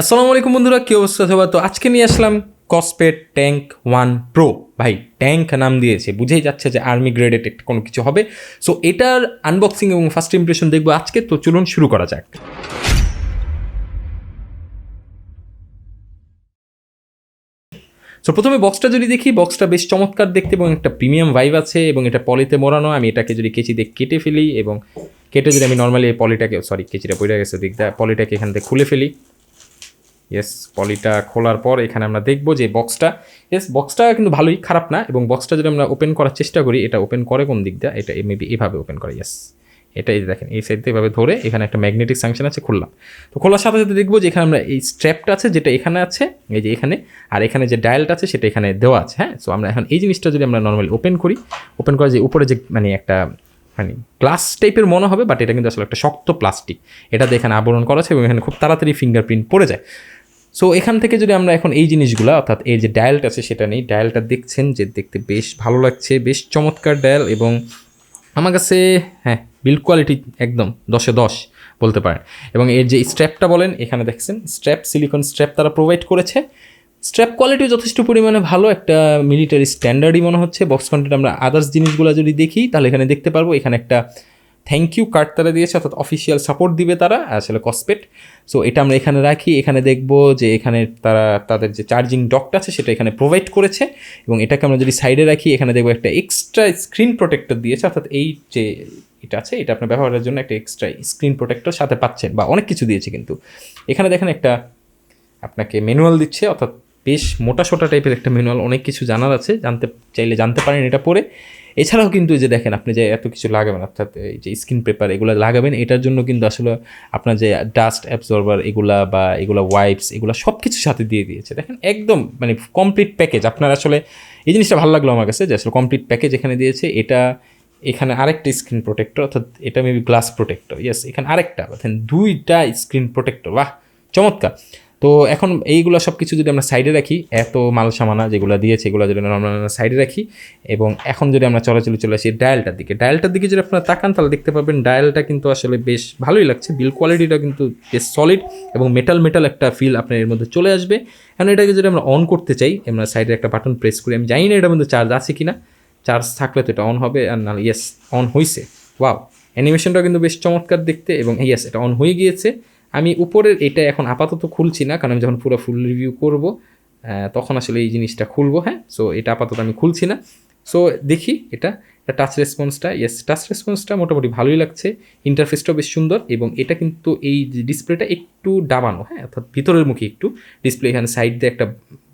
আসসালামু আলাইকুম বন্ধুরা, কি অবস্থা সবার? তো আজকে নিয়ে আসলাম কসপেট ট্যাঙ্ক 1 প্রো। ভাই ট্যাঙ্ক নাম দিয়েছে, বুঝেই যাচ্ছে যে আর্মি গ্রেডেড একটা কোনো কিছু হবে। সো এটার আনবক্সিং এবং ফার্স্ট ইমপ্রেশন দেখবো আজকে। তো চলুন শুরু করা যাক। সো প্রথমে বক্সটা যদি দেখি, বক্সটা বেশ চমৎকার দেখতে এবং একটা প্রিমিয়াম ভাইব আছে এবং এটা পলিতে মোড়ানো। আমি এটাকে যদি কেচি দিয়ে কেটে ফেলি এবং কেটে যদি আমি নর্মালি এই পলিটাকে, সরি কেচিটা পড়ে গেছে দিকটা, পলিটাকে এখান থেকে খুলে ফেলি। ইয়েস, পলিটা খোলার পর এখানে আমরা দেখব যে বক্সটা, বক্সটা কিন্তু ভালোই, খারাপ না। এবং বক্সটা যদি আমরা ওপেন করার চেষ্টা করি, এটা ওপেন করে কোন দিক দিয়ে, এটা মেবি এভাবে ওপেন করে। ইয়েস, এটা এই দেখেন এই সাইড দিয়ে এভাবে ধরে এখানে একটা ম্যাগনেটিক সাংশন আছে, খুললাম। তো খোলার সাথে সাথে দেখবো যে এখানে আমরা এই স্ট্র্যাপটা আছে যেটা এখানে আছে, এই যে এখানে, আর এখানে যে ডায়ালটা আছে সেটা এখানে দেওয়া আছে। হ্যাঁ, সো আমরা এখন এই জিনিসটা যদি আমরা নর্মালি ওপেন করি, ওপেন করে যে উপরে যে মানে একটা মানে গ্লাস টাইপের মনে হবে, বাট এটা কিন্তু আসলে একটা শক্ত প্লাস্টিক। এটাতে এখানে আবরণ করা আছে এবং এখানে খুব তাড়াতাড়ি ফিঙ্গারপ্রিন্ট পড়ে যায়। সো এখান থেকে যদি আমরা এখন এই জিনিসগুলো, অর্থাৎ এই যে ডায়ালটা আছে সেটা নেই, ডায়ালটা দেখছেন যে দেখতে বেশ ভালো লাগছে, বেশ চমৎকার ডায়াল। এবং আমার কাছে হ্যাঁ, বিল্ড কোয়ালিটি একদম 10/10 বলতে পারেন। এবং এর যে স্ট্র্যাপটা বলেন, এখানে দেখছেন স্ট্র্যাপ, সিলিকন স্ট্র্যাপ তারা প্রোভাইড করেছে। স্ট্র্যাপ কোয়ালিটিও যথেষ্ট পরিমাণে ভালো, একটা মিলিটারি স্ট্যান্ডার্ডই মনে হচ্ছে। বক্স কন্টেন্ট আমরা আদার্স জিনিসগুলো যদি দেখি তাহলে এখানে দেখতে পারবো এখানে একটা থ্যাংক ইউ কার্ড তারা দিয়েছে, অর্থাৎ অফিসিয়াল সাপোর্ট দিবে তারা আসলে কসপেট। সো এটা আমরা এখানে রাখি। এখানে দেখবো যে এখানে তারা তাদের যে চার্জিং ডকটা আছে সেটা এখানে প্রোভাইড করেছে। এবং এটাকে আমরা যদি সাইডে রাখি, এখানে দেখবো একটা এক্সট্রা স্ক্রিন প্রোটেক্টর দিয়েছে, অর্থাৎ এই যে এটা আছে এটা আপনার ব্যবহারের জন্য একটা এক্সট্রা স্ক্রিন প্রোটেক্টর সাথে পাচ্ছেন, বা অনেক কিছু দিয়েছে। কিন্তু এখানে দেখেন একটা আপনাকে ম্যানুয়াল দিচ্ছে, অর্থাৎ বেশ মোটাসোটা টাইপের একটা ম্যানুয়াল, অনেক কিছু জানার আছে, জানতে চাইলে জানতে পারেন এটা পড়ে। এছাড়াও কিন্তু যে দেখেন আপনি যে এত কিছু লাগাবেন, অর্থাৎ এই যে স্ক্রিন পেপার এগুলো লাগাবেন, এটার জন্য কিন্তু আসলে আপনার যে ডাস্ট অ্যাবজর্বার এগুলা বা এগুলা ওয়াইপস এগুলো সব কিছু সাথে দিয়ে দিয়েছে। দেখেন একদম মানে কমপ্লিট প্যাকেজ। আপনার আসলে এই জিনিসটা ভালো লাগলো আমার কাছে যে আসলে কমপ্লিট প্যাকেজ এখানে দিয়েছে। এটা এখানে আরেকটা স্ক্রিন প্রোটেক্টর, অর্থাৎ এটা মেবি গ্লাস প্রোটেক্টর। ইয়েস, এখানে আরেকটা, অর্থাৎ দুইটা স্ক্রিন প্রোটেক্টর। বাহ, চমৎকার। তো এখন এইগুলো সব কিছু যদি আমরা সাইডে রাখি, এত মাল সামানা যেগুলো দিয়েছে এগুলো যদি আমরা সাইডে রাখি, এবং এখন যদি আমরা চলে আসি ডায়ালটার দিকে যদি আপনারা তাকান তাহলে দেখতে পাবেন ডায়ালটা কিন্তু আসলে বেশ ভালোই লাগছে। বিল্ড কোয়ালিটিটা কিন্তু বেশ সলিড এবং মেটাল একটা ফিল আপনার এর মধ্যে চলে আসবে। এখন এটাকে যদি আমরা অন করতে চাই, আমরা সাইডে একটা বাটন প্রেস করি। আমি জানি না এটার মধ্যে চার্জ আছে কিনা, চার্জ থাকলে তো এটা অন হবে, আর না ইয়েস অন হয়েছে। ওয়াও, অ্যানিমেশনটা কিন্তু বেশ চমৎকার দেখতে। এবং ইয়েস, এটা অন হয়ে গিয়েছে। আমি উপরের এটা এখন আপাতত খুলছি না, কারণ আমি যখন পুরো ফুল রিভিউ করব তখন আসলে এই জিনিসটা খুলবো। হ্যাঁ, সো এটা আপাতত আমি খুলছি না। সো দেখি এটা টাচ রেসপন্সটা, ইয়েস টাচ রেসপন্সটা মোটামুটি ভালোই লাগছে। ইন্টারফেসটাও বেশ সুন্দর। এবং এটা কিন্তু এই যে ডিসপ্লেটা একটু ডাবানো, হ্যাঁ, অর্থাৎ ভিতরের মুখে একটু ডিসপ্লে এখানে সাইড দিয়ে একটা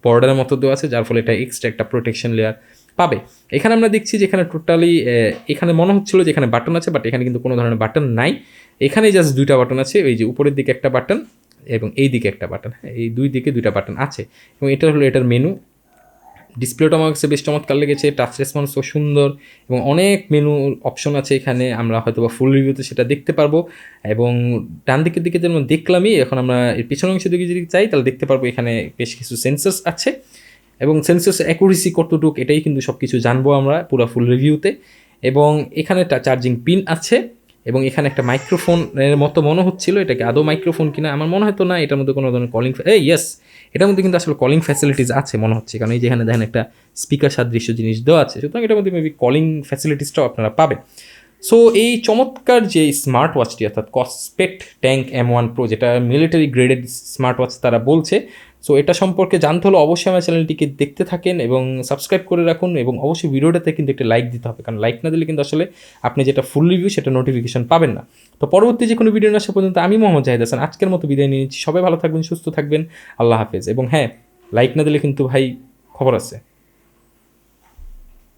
বর্ডারের মতো দেওয়া আছে, যার ফলে এটা এক্সট্রা একটা প্রোটেকশন লেয়ার পাবে। এখানে আমরা দেখছি যে এখানে টোটালি এখানে মনে হচ্ছিলো যে এখানে বাটন আছে, বাট এখানে কিন্তু কোনো ধরনের বাটন নাই। এখানে জাস্ট দুইটা বাটন আছে, ওই যে উপরের দিকে একটা বাটন এবং এই দিকে একটা বাটন। হ্যাঁ, এই দুই দিকে দুইটা বাটন আছে। এবং এটা হলো এটার মেনু। ডিসপ্লেটা আমার কাছে বেশ চমৎকার লেগেছে, টাচ রেসপন্সও সুন্দর এবং অনেক মেনু অপশন আছে এখানে। আমরা হয়তো বা ফুল রিভিউতে সেটা দেখতে পারবো। এবং ডান দিকের দিকে যেমন দেখলামই, এখন আমরা এর পিছনের অংশের দিকে যদি চাই তাহলে দেখতে পারবো এখানে বেশ কিছু সেন্সার্স আছে। এবং সেন্সার্স অ্যাকুরেসি কতটুক এটাই কিন্তু সব কিছু জানবো আমরা পুরো ফুল রিভিউতে। এবং এখানে একটা চার্জিং পিন আছে এবং এখানে একটা মাইক্রোফোনের মতো মনে হচ্ছিল, এটাকে আদৌ মাইক্রোফোন কিনা আমার মনে হতো না। এটার মধ্যে কোনো ধরনের কলিং, ইয়েস, এটার মধ্যে কিন্তু আসলে কলিং ফ্যাসিলিটিস আছে মনে হচ্ছে, কারণ এই যেখানে দেখেন একটা স্পিকার সাদৃশ্য জিনিস দেওয়া আছে, সুতরাং এটার মধ্যে মেবি কলিং ফ্যাসিলিটিসটাও আপনারা পাবেন। সো এই চমৎকার যে স্মার্ট ওয়াচটি, অর্থাৎ কসপেট ট্যাঙ্ক M1 প্রো, যেটা মিলিটারি গ্রেডেড স্মার্ট ওয়াচ তারা বলছে, সো এটা সম্পর্কে জানতে হলে অবশ্যই আমার চ্যানেলটিকে দেখতে থাকেন এবং সাবস্ক্রাইব করে রাখুন। এবং অবশ্যই ভিডিওটাতে কিন্তু একটা লাইক দিতে হবে, কারণ লাইক না দিলে কিন্তু আসলে আপনি যেটা ফুল রিভিউ সেটা নোটিফিকেশন পাবেন না। তো পরবর্তী যে কোনো ভিডিও না আসা পর্যন্ত আমি মোহাম্মদ জাহিদ হাসান আজকের মতো বিদায় নিয়ে নিচ্ছি। সবাই ভালো থাকবেন, সুস্থ থাকবেন, আল্লাহ হাফেজ। এবং হ্যাঁ, লাইক না দিলে কিন্তু ভাই খবর আছে।